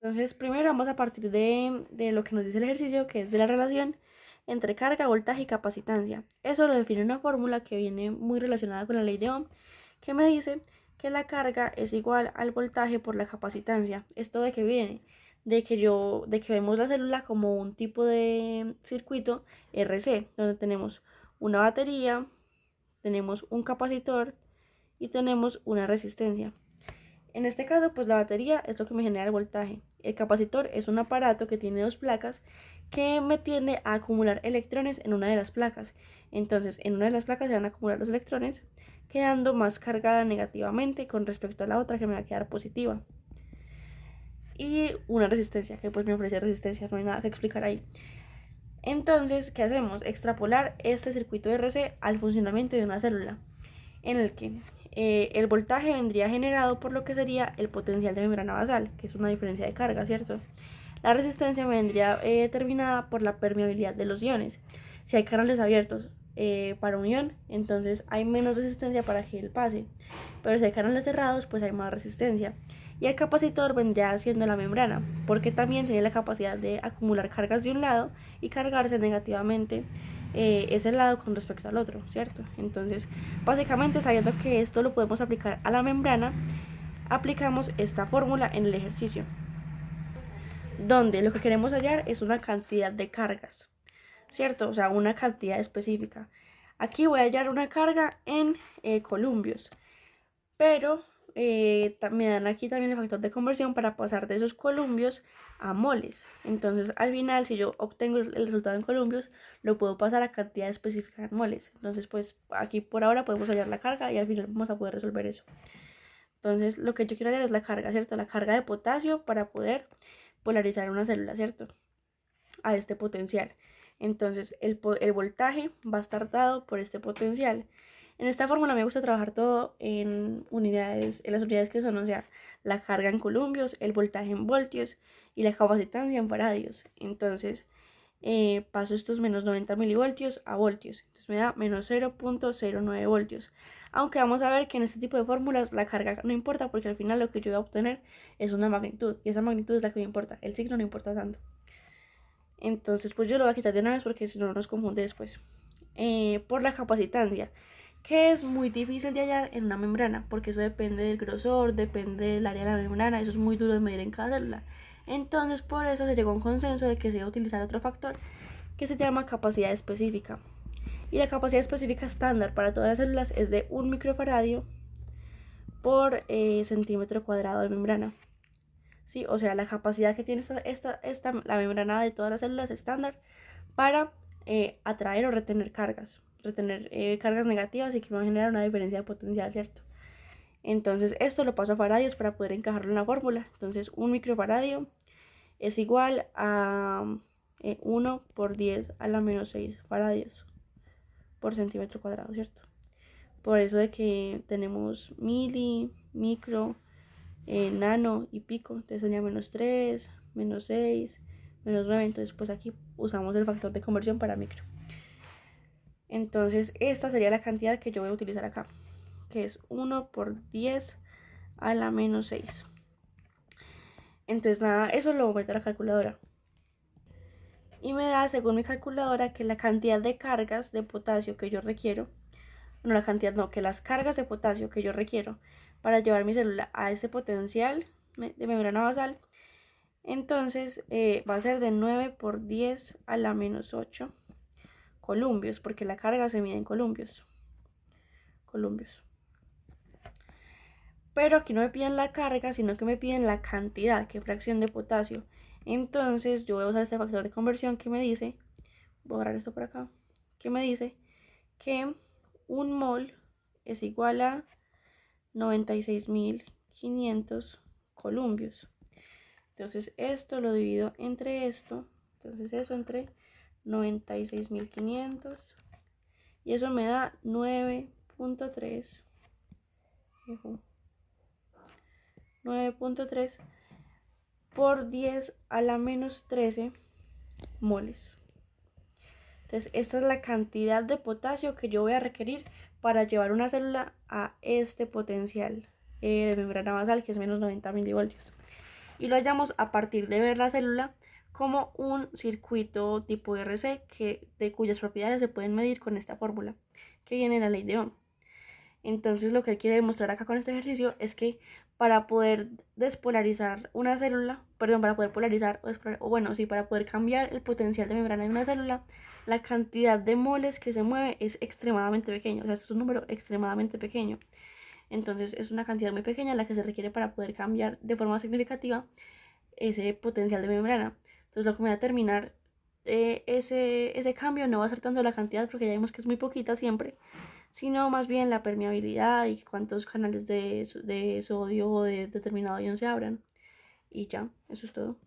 Entonces, primero vamos a partir de lo que nos dice el ejercicio, que es de la relación entre carga, voltaje y capacitancia. Eso lo define una fórmula que viene muy relacionada con la ley de Ohm, que me dice que la carga es igual al voltaje por la capacitancia. ¿Esto de qué viene? De que vemos la célula como un tipo de circuito RC, donde tenemos una batería, tenemos un capacitor y tenemos una resistencia. En este caso, pues la batería es lo que me genera el voltaje. El capacitor es un aparato que tiene dos placas que me tiende a acumular electrones en una de las placas. Entonces, en una de las placas se van a acumular los electrones, quedando más cargada negativamente con respecto a la otra que me va a quedar positiva. Y una resistencia, que pues me ofrece resistencia, no hay nada que explicar ahí. Entonces, ¿qué hacemos? Extrapolar este circuito de RC al funcionamiento de una célula, en el que el voltaje vendría generado por lo que sería el potencial de membrana basal, que es una diferencia de carga, ¿cierto? La resistencia vendría determinada por la permeabilidad de los iones. Si hay canales abiertos para un ion, entonces hay menos resistencia para que él pase, pero si hay canales cerrados, pues hay más resistencia. Y el capacitor vendría siendo la membrana, porque también tiene la capacidad de acumular cargas de un lado y cargarse negativamente ese lado con respecto al otro, ¿cierto? Entonces, básicamente sabiendo que esto lo podemos aplicar a la membrana, aplicamos esta fórmula en el ejercicio, donde lo que queremos hallar es una cantidad de cargas, ¿cierto? O sea, una cantidad específica. Aquí voy a hallar una carga en columpios, pero me dan aquí también el factor de conversión para pasar de esos columpios a moles. Entonces, al final, si yo obtengo el resultado en columpios, lo puedo pasar a cantidad específica en moles. Entonces, pues aquí por ahora podemos hallar la carga y al final vamos a poder resolver eso. Entonces, lo que yo quiero hallar es la carga, ¿cierto? La carga de potasio para poder polarizar una célula, ¿cierto? A este potencial. Entonces, el voltaje va a estar dado por este potencial. En esta fórmula me gusta trabajar todo en unidades, en las unidades que son, o sea, la carga en columpios, el voltaje en voltios y la capacitancia en faradios. Entonces, paso estos menos 90 milivoltios a voltios. Entonces me da menos 0.09 voltios. Aunque vamos a ver que en este tipo de fórmulas la carga no importa porque al final lo que yo voy a obtener es una magnitud. Y esa magnitud es la que me importa. El signo no importa tanto. Entonces pues yo lo voy a quitar de una vez porque si no nos confunde después. Por la capacitancia, que es muy difícil de hallar en una membrana, porque eso depende del grosor, depende del área de la membrana, eso es muy duro de medir en cada célula. Entonces por eso se llegó a un consenso de que se iba a utilizar otro factor que se llama capacidad específica. Y la capacidad específica estándar para todas las células es de 1 microfaradio por centímetro cuadrado de membrana. ¿Sí? O sea, la capacidad que tiene la membrana de todas las células estándar para atraer o retener cargas negativas y que van a generar una diferencia de potencial, ¿cierto? Entonces esto lo paso a faradios para poder encajarlo en la fórmula. Entonces 1 microfaradio es igual a 1 por 10 a la menos 6 faradios por centímetro cuadrado, ¿cierto? Por eso de que tenemos mili, micro, nano y pico. Entonces sería menos 3, menos 6, menos 9. Entonces pues aquí usamos el factor de conversión para micro. Entonces esta sería la cantidad que yo voy a utilizar acá, que es 1 por 10 a la menos 6. Entonces nada, eso lo meto a la calculadora. Y me da, según mi calculadora, que la cantidad de cargas de potasio que yo requiero, no la cantidad, no, que las cargas de potasio que yo requiero para llevar mi célula a este potencial de membrana basal, entonces va a ser de 9 por 10 a la menos 8 columpios, porque la carga se mide en columpios. Pero aquí no me piden la carga, sino que me piden la cantidad, qué fracción de potasio. Entonces yo voy a usar este factor de conversión que me dice, voy a borrar esto por acá, que me dice que un mol es igual a 96.500 columpios. Entonces esto lo divido entre esto, entonces eso entre 96.500 y eso me da 9.3 9.3 por 10 a la menos 13 moles. Entonces esta es la cantidad de potasio que yo voy a requerir para llevar una célula a este potencial de membrana basal, que es menos 90 milivoltios. y lo hallamos a partir de ver la célula como un circuito tipo RC de cuyas propiedades se pueden medir con esta fórmula que viene en la ley de Ohm. Entonces lo que él quiere demostrar acá con este ejercicio es que para poder despolarizar una célula, perdón, para poder polarizar, para poder cambiar el potencial de membrana de una célula, la cantidad de moles que se mueve es extremadamente pequeño, o sea, esto es un número extremadamente pequeño. Entonces es una cantidad muy pequeña la que se requiere para poder cambiar de forma significativa ese potencial de membrana. Entonces lo que me va a determinar ese cambio no va a ser tanto la cantidad, porque ya vimos que es muy poquita siempre, sino más bien la permeabilidad y cuántos canales de sodio o de determinado ion se abran. Y ya, eso es todo.